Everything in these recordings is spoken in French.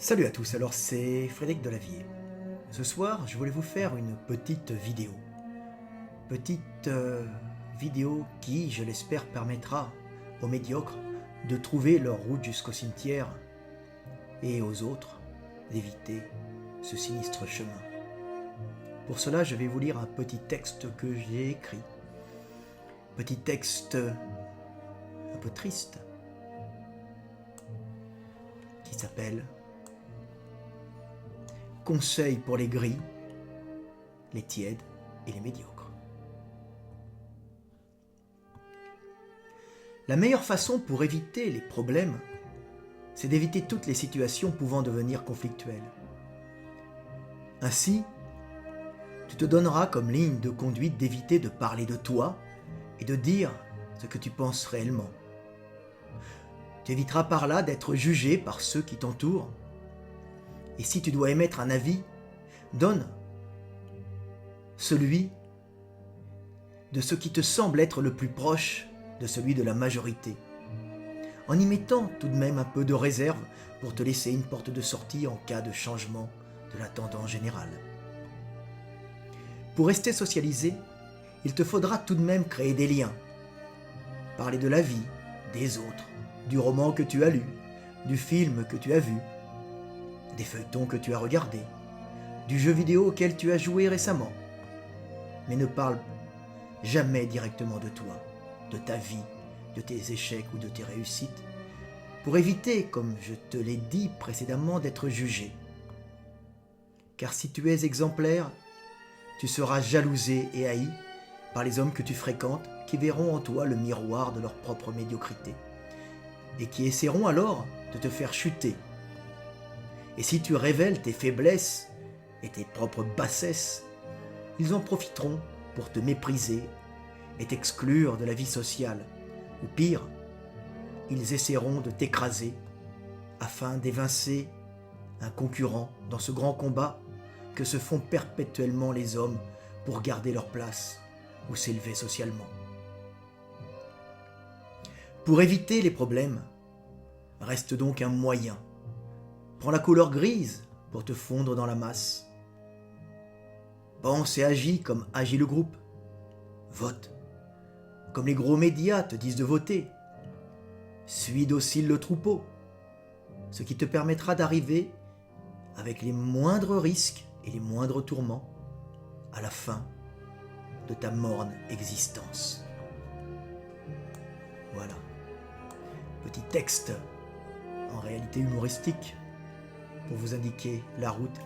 Salut à tous, alors c'est Frédéric Delavier. Ce soir, je voulais vous faire une petite vidéo. Petite vidéo qui, je l'espère, permettra aux médiocres de trouver leur route jusqu'au cimetière et aux autres d'éviter ce sinistre chemin. Pour cela, je vais vous lire un petit texte que j'ai écrit. Petit texte un peu triste qui s'appelle « Conseils pour les gris, les tièdes et les médiocres ». La meilleure façon pour éviter les problèmes, c'est d'éviter toutes les situations pouvant devenir conflictuelles. Ainsi, tu te donneras comme ligne de conduite d'éviter de parler de toi et de dire ce que tu penses réellement. Tu éviteras par là d'être jugé par ceux qui t'entourent. Et si tu dois émettre un avis, donne celui de ce qui te semble être le plus proche de celui de la majorité, en y mettant tout de même un peu de réserve pour te laisser une porte de sortie en cas de changement de la tendance générale. Pour rester socialisé, il te faudra tout de même créer des liens, parler de la vie, des autres, du roman que tu as lu, du film que tu as vu, des feuilletons que tu as regardés, du jeu vidéo auquel tu as joué récemment. Mais ne parle jamais directement de toi, de ta vie, de tes échecs ou de tes réussites, pour éviter, comme je te l'ai dit précédemment, d'être jugé. Car si tu es exemplaire, tu seras jalousé et haï par les hommes que tu fréquentes, qui verront en toi le miroir de leur propre médiocrité, et qui essaieront alors de te faire chuter. Et si tu révèles tes faiblesses et tes propres bassesses, ils en profiteront pour te mépriser et t'exclure de la vie sociale. Ou pire, ils essaieront de t'écraser afin d'évincer un concurrent dans ce grand combat que se font perpétuellement les hommes pour garder leur place ou s'élever socialement. Pour éviter les problèmes, reste donc un moyen. Prends la couleur grise pour te fondre dans la masse. Pense et agis comme agit le groupe. Vote comme les gros médias te disent de voter. Suis docile le troupeau, ce qui te permettra d'arriver avec les moindres risques et les moindres tourments à la fin de ta morne existence. Voilà. Petit texte, en réalité humoristique, pour vous indiquer la route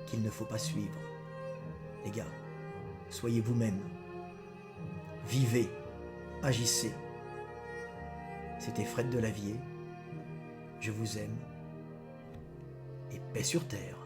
qu'il ne faut pas suivre. Les gars, soyez vous-même. Vivez, agissez. C'était Fred Delavier. Je vous aime. Et paix sur terre.